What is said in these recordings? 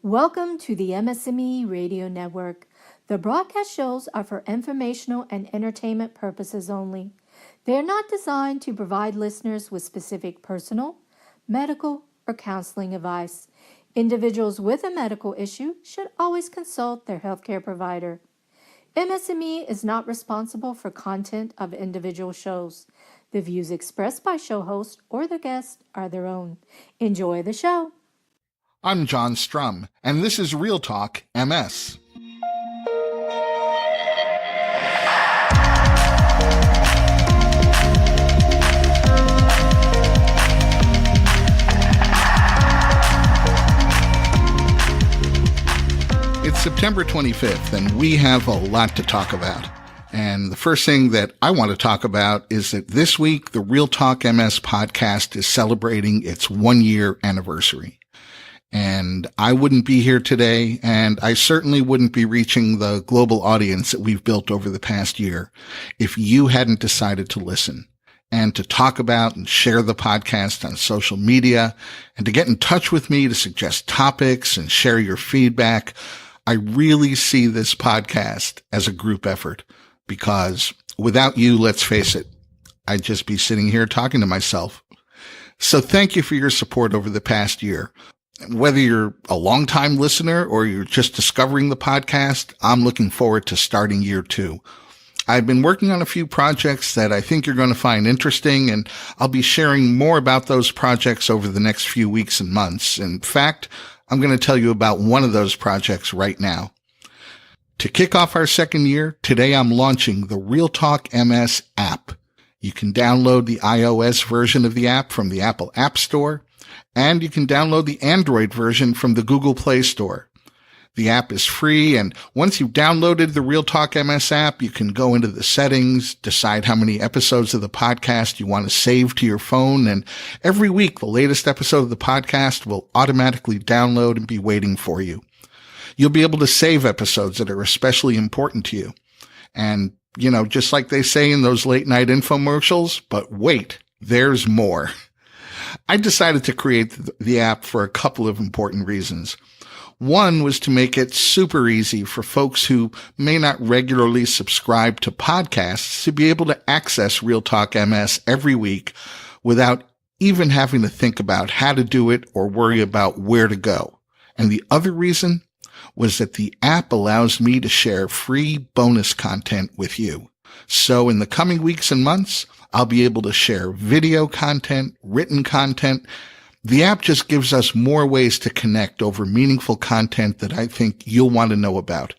Welcome to the MS&Me Radio Network. The broadcast shows are for informational and entertainment purposes only. They are not designed to provide listeners with specific personal, medical, or counseling advice. Individuals with a medical issue should always consult their healthcare provider. MS&Me is not responsible for content of individual shows. The views expressed by show hosts or the guests are their own. Enjoy the show. I'm John Strum, and this is RealTalk MS. It's September 25th, and we have a lot to talk about. And the first thing that I want to talk about is that this week, the RealTalk MS podcast is celebrating its 1-year anniversary. And I wouldn't be here today, and I certainly wouldn't be reaching the global audience that we've built over the past year if you hadn't decided to listen and to talk about and share the podcast on social media and to get in touch with me to suggest topics and share your feedback. I really see this podcast as a group effort because without you, let's face it, I'd just be sitting here talking to myself. So thank you for your support over the past year. Whether you're a longtime listener or you're just discovering the podcast, I'm looking forward to starting year 2. I've been working on a few projects that I think you're going to find interesting, and I'll be sharing more about those projects over the next few weeks and months. In fact, I'm going to tell you about one of those projects right now. To kick off our second year, today I'm launching the RealTalk MS app. You can download the iOS version of the app from the Apple App Store, and you can download the Android version from the Google Play Store. The app is free, and once you've downloaded the RealTalk MS app, you can go into the settings, decide how many episodes of the podcast you want to save to your phone, and every week the latest episode of the podcast will automatically download and be waiting for you. You'll be able to save episodes that are especially important to you. And, just like they say in those late night infomercials, but wait, there's more. I decided to create the app for a couple of important reasons. One was to make it super easy for folks who may not regularly subscribe to podcasts to be able to access RealTalk MS every week without even having to think about how to do it or worry about where to go. And the other reason was that the app allows me to share free bonus content with you. So in the coming weeks and months, I'll be able to share video content, written content. The app just gives us more ways to connect over meaningful content that I think you'll want to know about.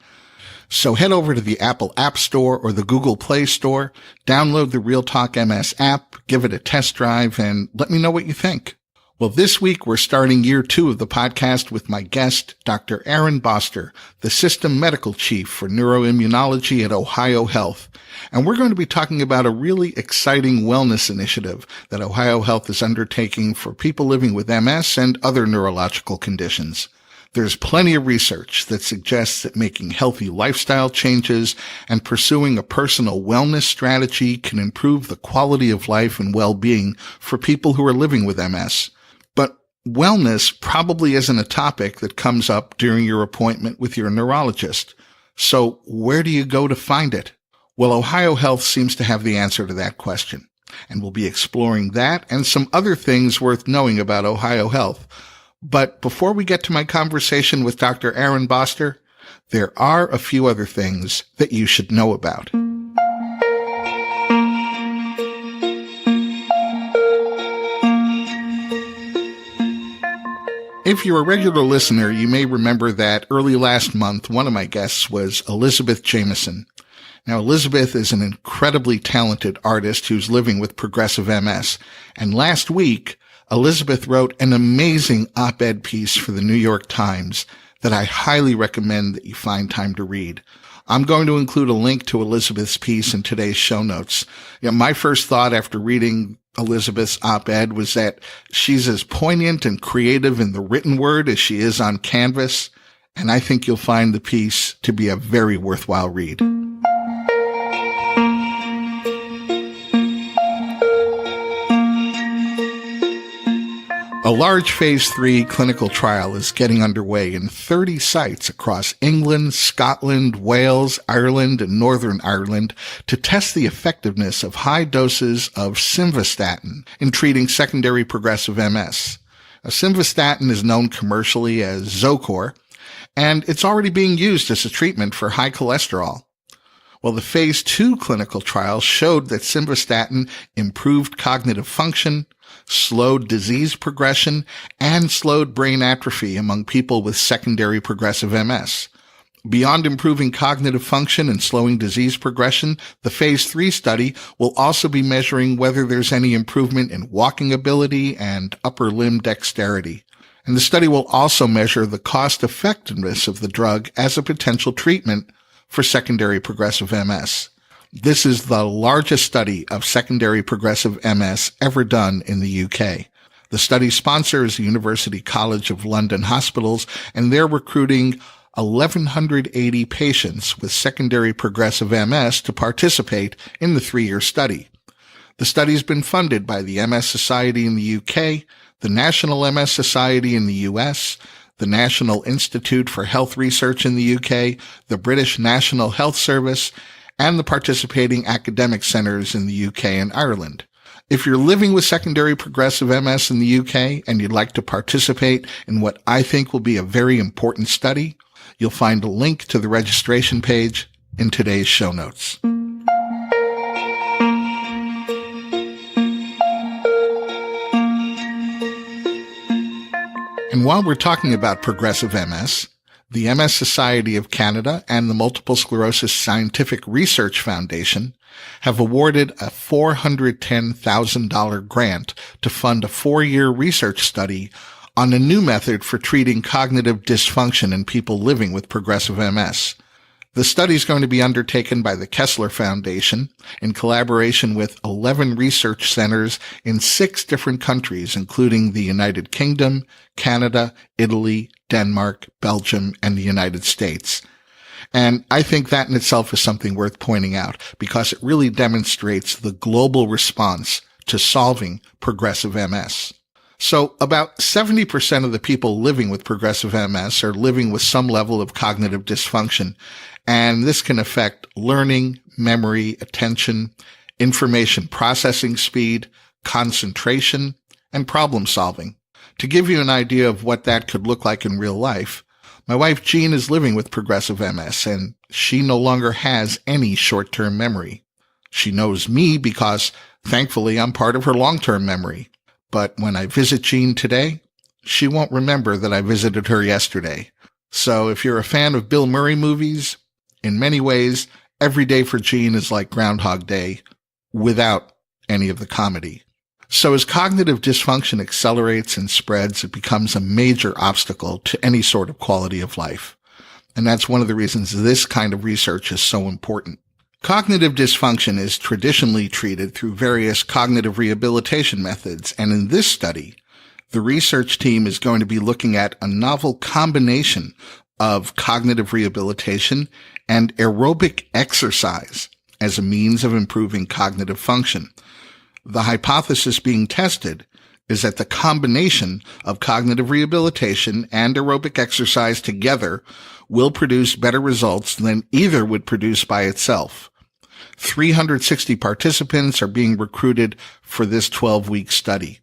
So head over to the Apple App Store or the Google Play Store, download the RealTalk MS app, give it a test drive, and let me know what you think. Well, this week we're starting year 2 of the podcast with my guest, Dr. Aaron Boster, the System Medical Chief for Neuroimmunology at Ohio Health. And we're going to be talking about a really exciting wellness initiative that Ohio Health is undertaking for people living with MS and other neurological conditions. There's plenty of research that suggests that making healthy lifestyle changes and pursuing a personal wellness strategy can improve the quality of life and well-being for people who are living with MS. But wellness probably isn't a topic that comes up during your appointment with your neurologist. So where do you go to find it? Well, Ohio Health seems to have the answer to that question, and we'll be exploring that and some other things worth knowing about Ohio Health. But before we get to my conversation with Dr. Aaron Boster, there are a few other things that you should know about. If you're a regular listener, you may remember that early last month, one of my guests was Elizabeth Jamison. Now, Elizabeth is an incredibly talented artist who's living with progressive MS. And last week, Elizabeth wrote an amazing op-ed piece for the New York Times that I highly recommend that you find time to read. I'm going to include a link to Elizabeth's piece in today's show notes. My first thought after reading Elizabeth's op-ed was that she's as poignant and creative in the written word as she is on canvas, and I think you'll find the piece to be a very worthwhile read. A large phase 3 clinical trial is getting underway in 30 sites across England, Scotland, Wales, Ireland, and Northern Ireland to test the effectiveness of high doses of Simvastatin in treating secondary progressive MS. Simvastatin is known commercially as Zocor, and it's already being used as a treatment for high cholesterol. Well, the phase 2 clinical trial showed that Simvastatin improved cognitive function, slowed disease progression, and slowed brain atrophy among people with secondary progressive MS. Beyond improving cognitive function and slowing disease progression, the phase 3 study will also be measuring whether there's any improvement in walking ability and upper limb dexterity. And the study will also measure the cost effectiveness of the drug as a potential treatment for secondary progressive MS. This is the largest study of secondary progressive MS ever done in the UK. The study sponsor is the University College of London Hospitals, and they're recruiting 1,180 patients with secondary progressive MS to participate in the 3-year study. The study's been funded by the MS Society in the UK, the National MS Society in the US, the National Institute for Health Research in the UK, the British National Health Service, and the participating academic centers in the UK and Ireland. If you're living with secondary progressive MS in the UK and you'd like to participate in what I think will be a very important study, you'll find a link to the registration page in today's show notes. And while we're talking about progressive MS, the MS Society of Canada and the Multiple Sclerosis Scientific Research Foundation have awarded a $410,000 grant to fund a 4-year research study on a new method for treating cognitive dysfunction in people living with progressive MS. The study is going to be undertaken by the Kessler Foundation in collaboration with 11 research centers in 6 different countries, including the United Kingdom, Canada, Italy, Denmark, Belgium, and the United States. And I think that in itself is something worth pointing out because it really demonstrates the global response to solving progressive MS. So about 70% of the people living with progressive MS are living with some level of cognitive dysfunction, and this can affect learning, memory, attention, information processing speed, concentration, and problem solving. To give you an idea of what that could look like in real life, my wife Jean is living with progressive MS, and she no longer has any short-term memory. She knows me because, thankfully, I'm part of her long-term memory. But when I visit Jean today, she won't remember that I visited her yesterday. So if you're a fan of Bill Murray movies, in many ways, every day for Jean is like Groundhog Day without any of the comedy. So as cognitive dysfunction accelerates and spreads, it becomes a major obstacle to any sort of quality of life. And that's one of the reasons this kind of research is so important. Cognitive dysfunction is traditionally treated through various cognitive rehabilitation methods, and in this study, the research team is going to be looking at a novel combination of cognitive rehabilitation and aerobic exercise as a means of improving cognitive function. The hypothesis being tested is that the combination of cognitive rehabilitation and aerobic exercise together will produce better results than either would produce by itself. 360 participants are being recruited for this 12-week study.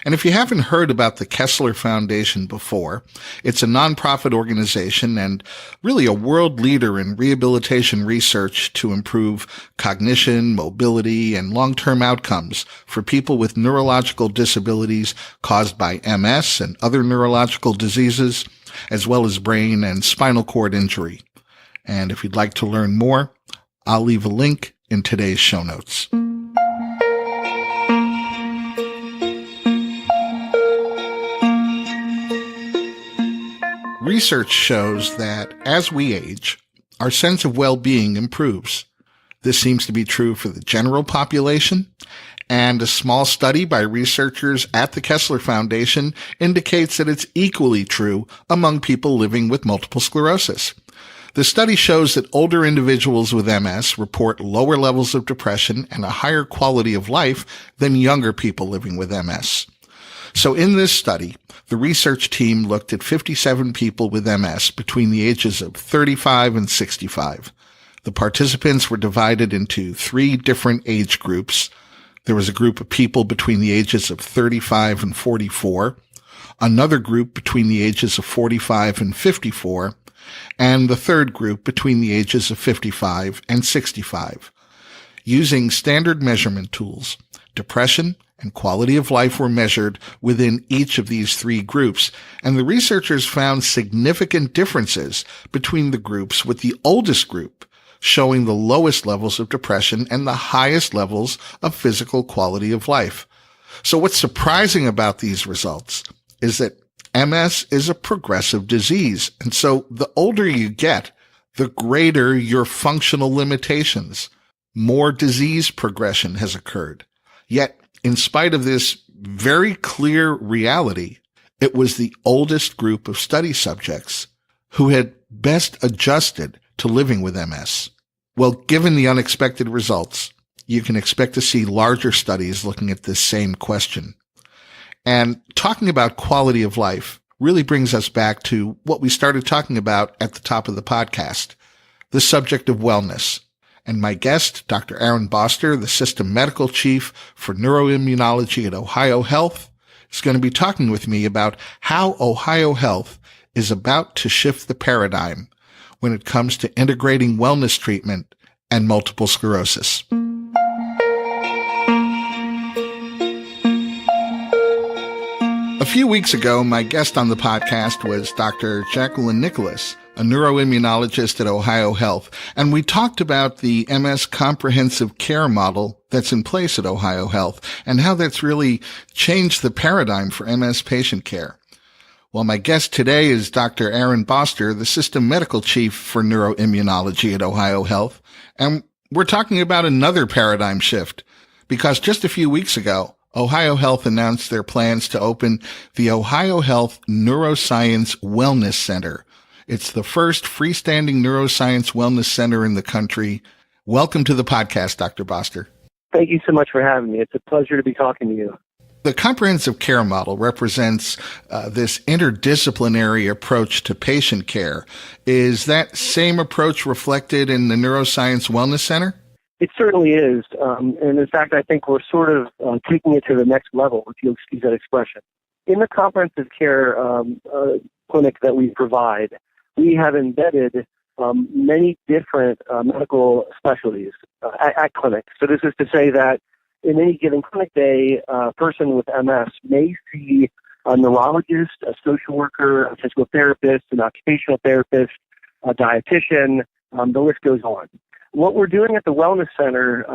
And if you haven't heard about the Kessler Foundation before, it's a nonprofit organization and really a world leader in rehabilitation research to improve cognition, mobility, and long-term outcomes for people with neurological disabilities caused by MS and other neurological diseases, as well as brain and spinal cord injury. And if you'd like to learn more, I'll leave a link in today's show notes. Research shows that as we age, our sense of well-being improves. This seems to be true for the general population, and a small study by researchers at the Kessler Foundation indicates that it's equally true among people living with multiple sclerosis. The study shows that older individuals with MS report lower levels of depression and a higher quality of life than younger people living with MS. So in this study, the research team looked at 57 people with MS between the ages of 35 and 65. The participants were divided into 3 different age groups. There was a group of people between the ages of 35 and 44, another group between the ages of 45 and 54, and the third group between the ages of 55 and 65. Using standard measurement tools, depression and quality of life were measured within each of these 3 groups, and the researchers found significant differences between the groups, with the oldest group showing the lowest levels of depression and the highest levels of physical quality of life. So what's surprising about these results is that MS is a progressive disease, and so the older you get, the greater your functional limitations. More disease progression has occurred. Yet, in spite of this very clear reality, it was the oldest group of study subjects who had best adjusted to living with MS. Well, given the unexpected results, you can expect to see larger studies looking at this same question. And talking about quality of life really brings us back to what we started talking about at the top of the podcast, the subject of wellness. And my guest, Dr. Aaron Boster, the System Medical Chief for Neuroimmunology at Ohio Health, is going to be talking with me about how Ohio Health is about to shift the paradigm when it comes to integrating wellness treatment and multiple sclerosis. A few weeks ago, my guest on the podcast was Dr. Jacqueline Nicholas, a neuroimmunologist at Ohio Health, and we talked about the MS comprehensive care model that's in place at Ohio Health and how that's really changed the paradigm for MS patient care. Well, my guest today is Dr. Aaron Boster, the System Medical Chief for Neuroimmunology at Ohio Health, and we're talking about another paradigm shift, because just a few weeks ago, Ohio Health announced their plans to open the Ohio Health Neuroscience Wellness Center. It's the first freestanding neuroscience wellness center in the country. Welcome to the podcast, Dr. Boster. Thank you so much for having me. It's a pleasure to be talking to you. The comprehensive care model represents this interdisciplinary approach to patient care. Is that same approach reflected in the Neuroscience Wellness Center? It certainly is. And in fact, I think we're sort of taking it to the next level, if you'll excuse that expression. In the comprehensive care clinic that we provide, we have embedded many different medical specialties at clinics. So this is to say that in any given clinic day, a person with MS may see a neurologist, a social worker, a physical therapist, an occupational therapist, a dietitian, the list goes on. What we're doing at the Wellness Center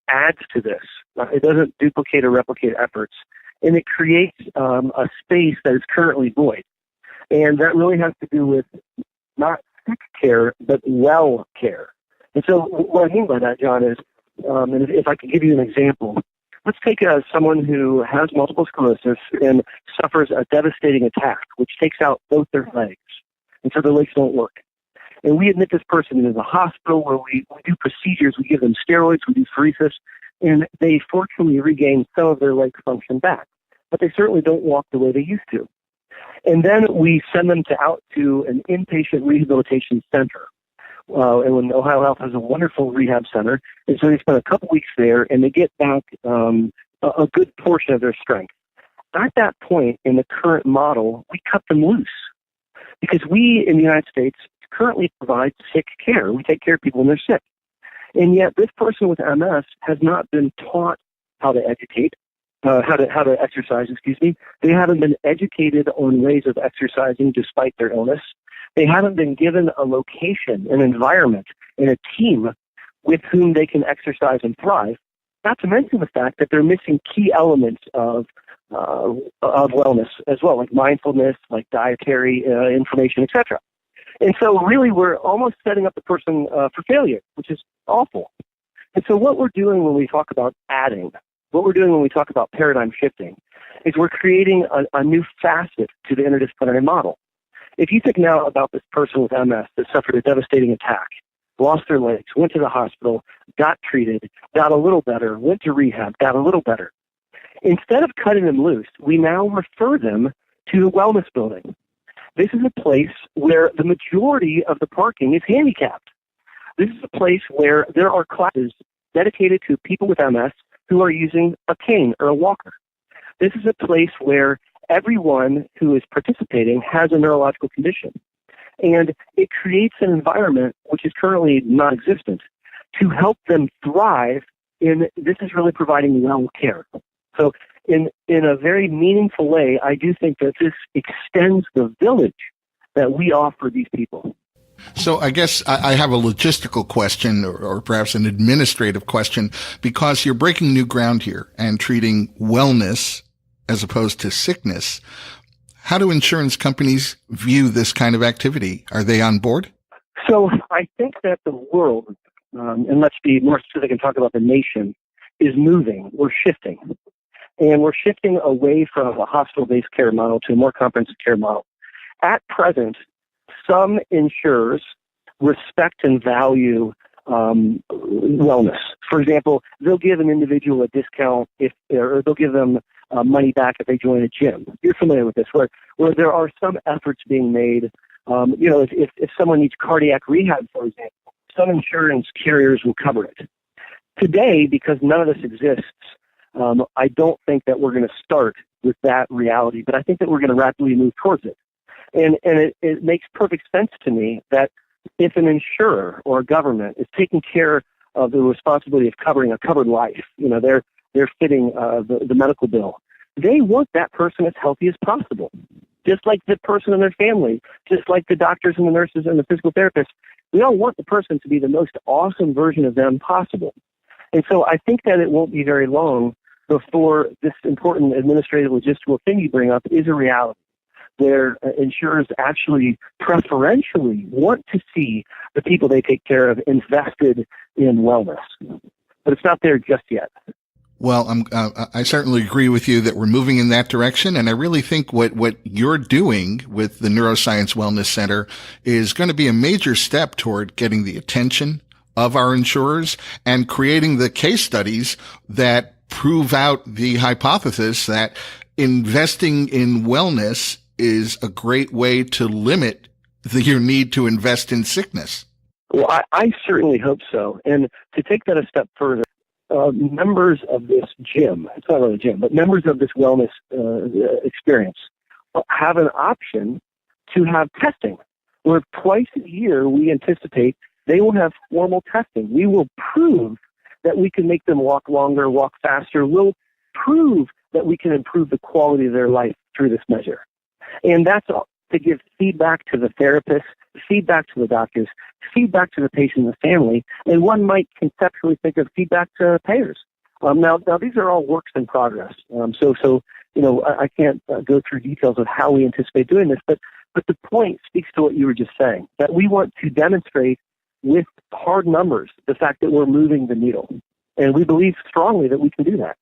adds to this. It doesn't duplicate or replicate efforts, and it creates a space that is currently void. And that really has to do with not sick care, but well care. And so what I mean by that, John, is, and if I could give you an example, let's take someone who has multiple sclerosis and suffers a devastating attack, which takes out both their legs. And so their legs don't work. And we admit this person into the hospital where we do procedures, we give them steroids, we do pheresis, and they fortunately regain some of their leg function back. But they certainly don't walk the way they used to. And then we send them out to an inpatient rehabilitation center. And when Ohio Health has a wonderful rehab center, and so they spend a couple weeks there, and they get back a good portion of their strength. At that point, in the current model, we cut them loose. Because we, in the United States, currently provide sick care. We take care of people when they're sick. And yet this person with MS has not been taught how to educate, how to exercise, They haven't been educated on ways of exercising despite their illness. They haven't been given a location, an environment, and a team with whom they can exercise and thrive. Not to mention the fact that they're missing key elements of wellness as well, like mindfulness, like dietary information, etc. And so really we're almost setting up the person for failure, which is awful. And so what we're doing when we talk about adding, what we're doing when we talk about paradigm shifting, is we're creating a new facet to the interdisciplinary model. If you think now about this person with MS that suffered a devastating attack, lost their legs, went to the hospital, got treated, got a little better, went to rehab, got a little better. Instead of cutting them loose, we now refer them to the wellness building. This is a place where the majority of the parking is handicapped. This is a place where there are classes dedicated to people with MS who are using a cane or a walker. This is a place where everyone who is participating has a neurological condition. And it creates an environment which is currently non-existent to help them thrive in this is really providing well care. So in a very meaningful way, I do think that this extends the village that we offer these people. So I guess I have a logistical question or perhaps an administrative question, because you're breaking new ground here and treating wellness as opposed to sickness. How do insurance companies view this kind of activity? Are they on board? So I think that the world, and let's be more specific and talk about the nation, is moving. We're shifting. And we're shifting away from a hospital-based care model to a more comprehensive care model. At present, some insurers respect and value wellness. For example, they'll give an individual a discount or they'll give them money back if they join a gym. You're familiar with this, where there are some efforts being made. If someone needs cardiac rehab, for example, some insurance carriers will cover it. Today, because none of this exists, I don't think that we're going to start with that reality, but I think that we're going to rapidly move towards it. And it makes perfect sense to me that if an insurer or a government is taking care of the responsibility of covering a covered life, they're fitting the medical bill, they want that person as healthy as possible. Just like the person and their family, just like the doctors and the nurses and the physical therapists, we all want the person to be the most awesome version of them possible. And so I think that it won't be very long before this important administrative logistical thing you bring up is a reality, where insurers actually preferentially want to see the people they take care of invested in wellness. But it's not there just yet. Well, I certainly agree with you that we're moving in that direction. And I really think what you're doing with the Neuroscience Wellness Center is going to be a major step toward getting the attention of our insurers and creating the case studies that prove out the hypothesis that investing in wellness is a great way to limit your need to invest in sickness. Well, I certainly hope so. And to take that a step further, members of this gym, it's not really a gym, but members of this wellness experience have an option to have testing, where twice a year we anticipate they will have formal testing. We will prove that we can make them walk longer, walk faster. We'll prove that we can improve the quality of their life through this measure. And that's to give feedback to the therapist, feedback to the doctors, feedback to the patient and the family, and one might conceptually think of feedback to payers. Now these are all works in progress. I can't go through details of how we anticipate doing this, but the point speaks to what you were just saying, that we want to demonstrate with hard numbers the fact that we're moving the needle. And we believe strongly that we can do that.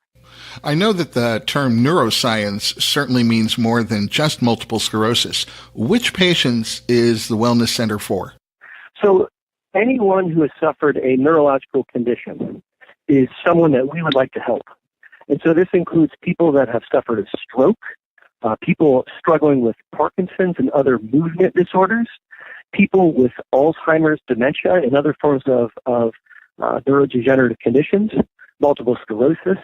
I know that the term neuroscience certainly means more than just multiple sclerosis. Which patients is the Wellness Center for? So anyone who has suffered a neurological condition is someone that we would like to help. And so this includes people that have suffered a stroke, people struggling with Parkinson's and other movement disorders, people with Alzheimer's, dementia, and other forms of neurodegenerative conditions, multiple sclerosis,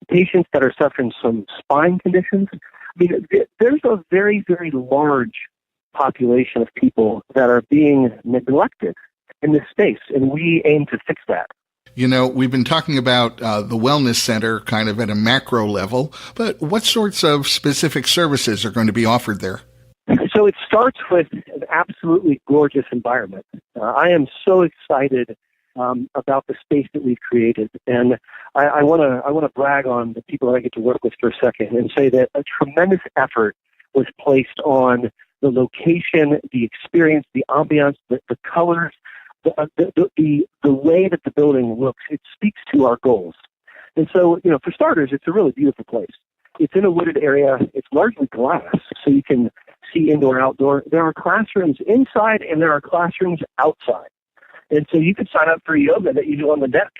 patients that are suffering some spine conditions. I mean, there's a very, very large population of people that are being neglected in this space, and we aim to fix that. You know, we've been talking about the Wellness Center kind of at a macro level, but what sorts of specific services are going to be offered there? So it starts with an absolutely gorgeous environment. I am so excited about the space that we've created, and I want to brag on the people that I get to work with for a second and say that a tremendous effort was placed on the location, the experience, the ambiance, the colors, the way that the building looks. It speaks to our goals. And so, for starters, it's a really beautiful place. It's in a wooded area. It's largely glass, so you can see indoor, outdoor. There are classrooms inside and there are classrooms outside. And so you could sign up for yoga that you do on the deck,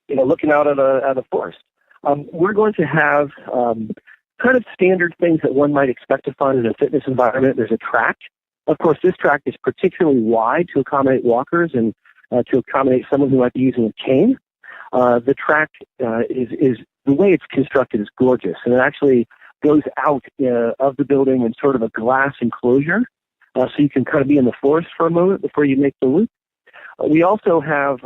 looking out at a forest. We're going to have kind of standard things that one might expect to find in a fitness environment. There's a track. Of course, this track is particularly wide to accommodate walkers and to accommodate someone who might be using a cane. The track is the way it's constructed is gorgeous, and it actually goes out of the building in sort of a glass enclosure, so you can kind of be in the forest for a moment before you make the loop. We also have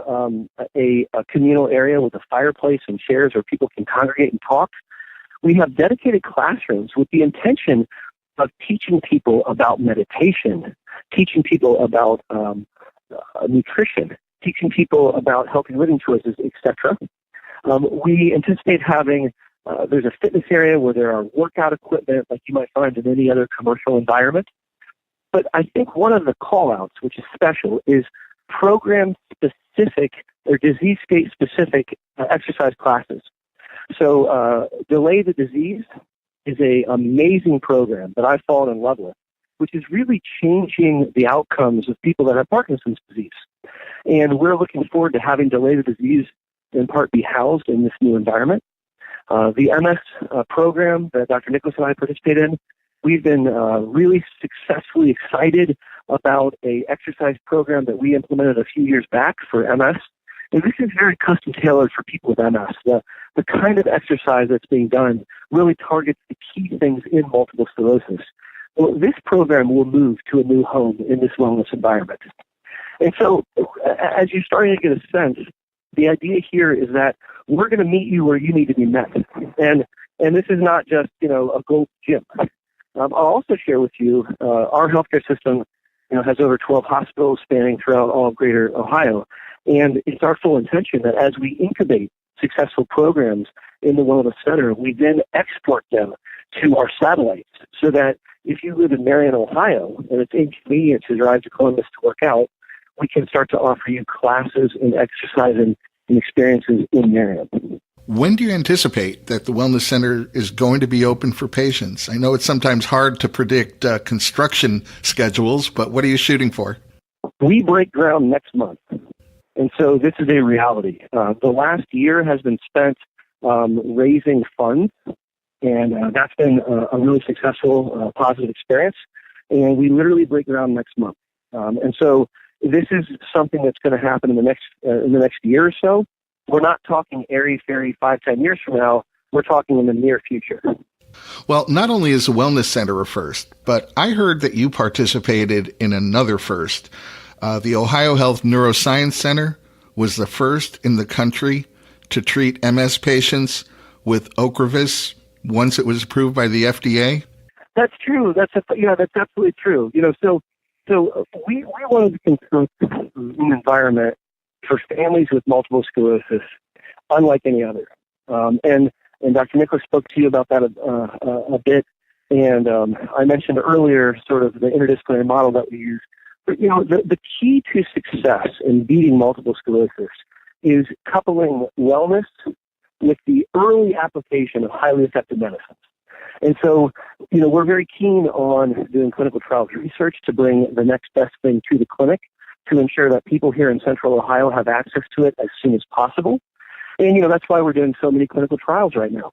a communal area with a fireplace and chairs where people can congregate and talk. We have dedicated classrooms with the intention of teaching people about meditation, teaching people about nutrition, teaching people about healthy living choices, etc. We anticipate having, there's a fitness area where there are workout equipment like you might find in any other commercial environment. But I think one of the call-outs, which is special, is program-specific or disease state-specific exercise classes. So Delay the Disease is an amazing program that I've fallen in love with, which is really changing the outcomes of people that have Parkinson's disease. And we're looking forward to having Delay the Disease in part be housed in this new environment. The MS program that Dr. Nicholas and I participate in, we've been really successfully excited about a exercise program that we implemented a few years back for MS. And this is very custom tailored for people with MS. The kind of exercise that's being done really targets the key things in multiple sclerosis. Well, this program will move to a new home in this wellness environment. And so as you're starting to get a sense, the idea here is that we're going to meet you where you need to be met. And this is not just, a gold gym. I'll also share with you, our healthcare system, has over 12 hospitals spanning throughout all of Greater Ohio. And it's our full intention that as we incubate successful programs in the Wellness Center, we then export them to our satellites so that if you live in Marion, Ohio, and it's inconvenient to drive to Columbus to work out, we can start to offer you classes and exercise and experiences in Marion. When do you anticipate that the Wellness Center is going to be open for patients? I know it's sometimes hard to predict construction schedules, but what are you shooting for? We break ground next month. And so this is a reality. The last year has been spent raising funds, and that's been a really successful, positive experience. And we literally break ground next month. And so this is something that's going to happen in the next year or so. We're not talking airy-fairy 5-10 years from now. We're talking in the near future. Well, not only is the Wellness Center a first, but I heard that you participated in another first. The Ohio Health Neuroscience Center was the first in the country to treat MS patients with Ocrevus once it was approved by the FDA. That's true. That's absolutely true. So we wanted to construct an environment for families with multiple sclerosis, unlike any other. And Dr. Nicholas spoke to you about that a bit. And I mentioned earlier sort of the interdisciplinary model that we use. But, the key to success in beating multiple sclerosis is coupling wellness with the early application of highly effective medicines. And so, we're very keen on doing clinical trials research to bring the next best thing to the clinic to ensure that people here in Central Ohio have access to it as soon as possible. And, that's why we're doing so many clinical trials right now.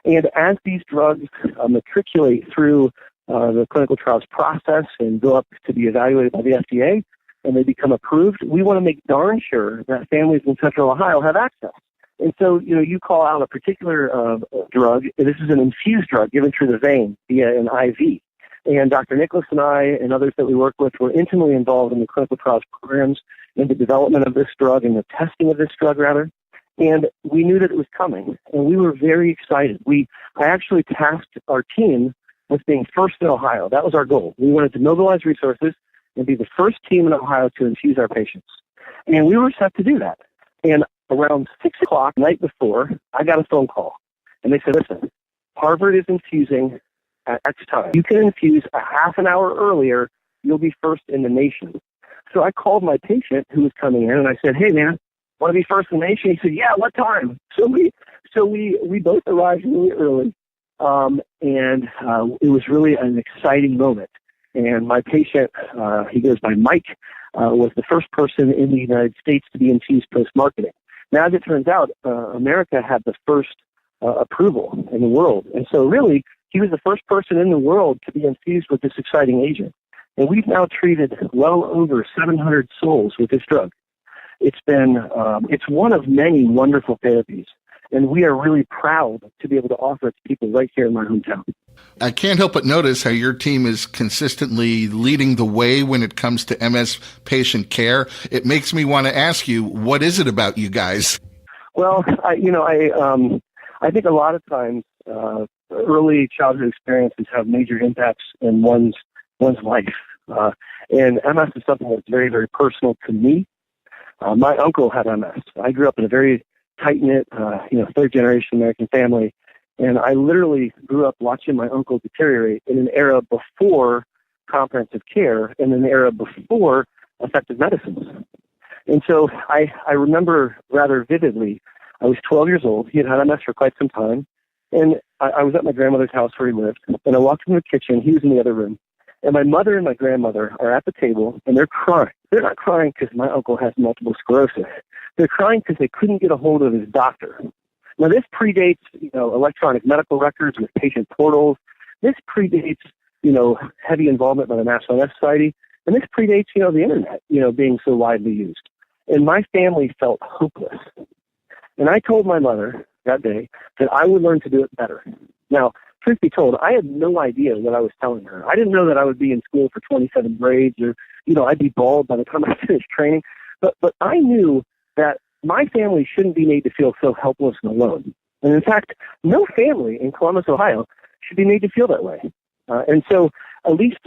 And as these drugs matriculate through the clinical trials process and go up to be evaluated by the FDA and they become approved, we want to make darn sure that families in Central Ohio have access. And so, you call out a particular drug. This is an infused drug given through the vein via an IV. And Dr. Nicholas and I and others that we work with were intimately involved in the clinical trials programs in the development of this drug and the testing of this drug, rather. And we knew that it was coming, and we were very excited. I actually tasked our team with being first in Ohio. That was our goal. We wanted to mobilize resources and be the first team in Ohio to infuse our patients. And we were set to do that. And around 6 o'clock the night before, I got a phone call. And they said, listen, Harvard is infusing at X time. You can infuse a half an hour earlier. You'll be first in the nation. So I called my patient who was coming in, and I said, hey, man, want to be first in the nation? He said, yeah, what time? So we both arrived really early. And it was really an exciting moment. And my patient, he goes by Mike, was the first person in the United States to be infused post-marketing. Now, as it turns out, America had the first approval in the world. And so really, he was the first person in the world to be infused with this exciting agent. And we've now treated well over 700 souls with this drug. It's one of many wonderful therapies. And we are really proud to be able to offer it to people right here in my hometown. I can't help but notice how your team is consistently leading the way when it comes to MS patient care. It makes me want to ask you, what is it about you guys? Well, I think a lot of times early childhood experiences have major impacts in one's life. And MS is something that's very, very personal to me. My uncle had MS. I grew up in a very tight-knit, third-generation American family, and I literally grew up watching my uncle deteriorate in an era before comprehensive care and an era before effective medicines. And so I remember rather vividly, I was 12 years old. He had had MS for quite some time, and I was at my grandmother's house where he lived, and I walked in the kitchen. He was in the other room, and my mother and my grandmother are at the table, and they're crying. They're not crying because my uncle has multiple sclerosis. They're crying because they couldn't get a hold of his doctor. Now, this predates, electronic medical records with patient portals. This predates, heavy involvement by the National MS Society. And this predates, the internet, being so widely used. And my family felt hopeless. And I told my mother that day that I would learn to do it better. Now, truth be told, I had no idea what I was telling her. I didn't know that I would be in school for 27 grades or, I'd be bald by the time I finished training. But I knew that my family shouldn't be made to feel so helpless and alone. And in fact, no family in Columbus, Ohio should be made to feel that way. And so, at least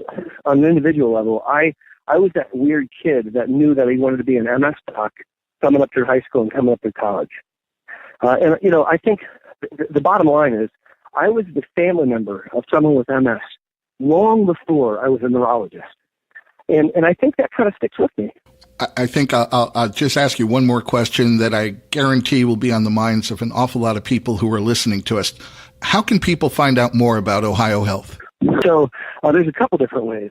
on an individual level, I was that weird kid that knew that he wanted to be an MS doc coming up through high school and coming up through college. I think the bottom line is I was the family member of someone with MS long before I was a neurologist. And I think that kind of sticks with me. I think I'll just ask you one more question that I guarantee will be on the minds of an awful lot of people who are listening to us. How can people find out more about Ohio Health? So there's a couple different ways.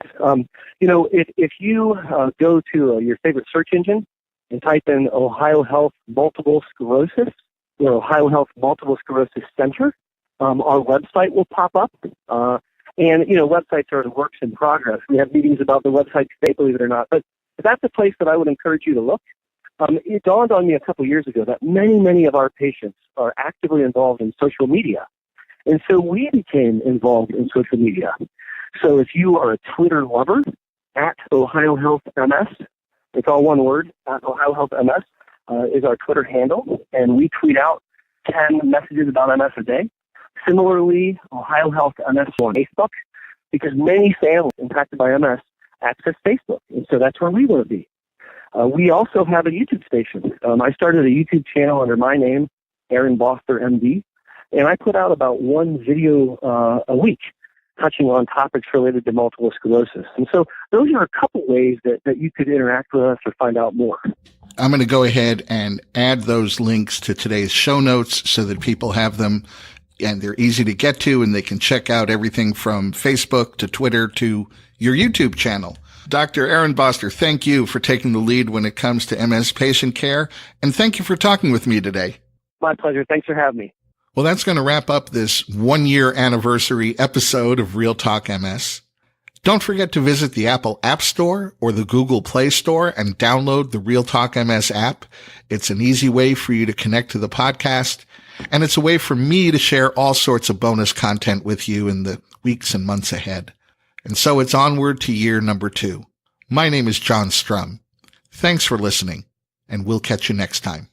If you go to your favorite search engine and type in Ohio Health Multiple Sclerosis or Ohio Health Multiple Sclerosis Center, our website will pop up. And websites are works in progress. We have meetings about the website today, believe it or not. But that's a place that I would encourage you to look. It dawned on me a couple years ago that many, many of our patients are actively involved in social media. And so we became involved in social media. So if you are a Twitter lover, at Ohio Health MS, it's all one word, at Ohio Health MS is our Twitter handle. And we tweet out 10 messages about MS a day. Similarly, Ohio Health MS on Facebook, because many families impacted by MS access Facebook, and so that's where we want to be. We also have a YouTube station. I started a YouTube channel under my name, Aaron Boster, MD, and I put out about one video a week touching on topics related to multiple sclerosis. And so those are a couple ways that you could interact with us or find out more. I'm going to go ahead and add those links to today's show notes so that people have them and they're easy to get to, and they can check out everything from Facebook to Twitter to your YouTube channel. Dr. Aaron Boster, thank you for taking the lead when it comes to MS patient care, and thank you for talking with me today. My pleasure. Thanks for having me. Well, that's going to wrap up this 1-year anniversary episode of Real Talk MS. Don't forget to visit the Apple App Store or the Google Play Store and download the Real Talk MS app. It's an easy way for you to connect to the podcast, and it's a way for me to share all sorts of bonus content with you in the weeks and months ahead. And so it's onward to year number 2. My name is John Strum. Thanks for listening, and we'll catch you next time.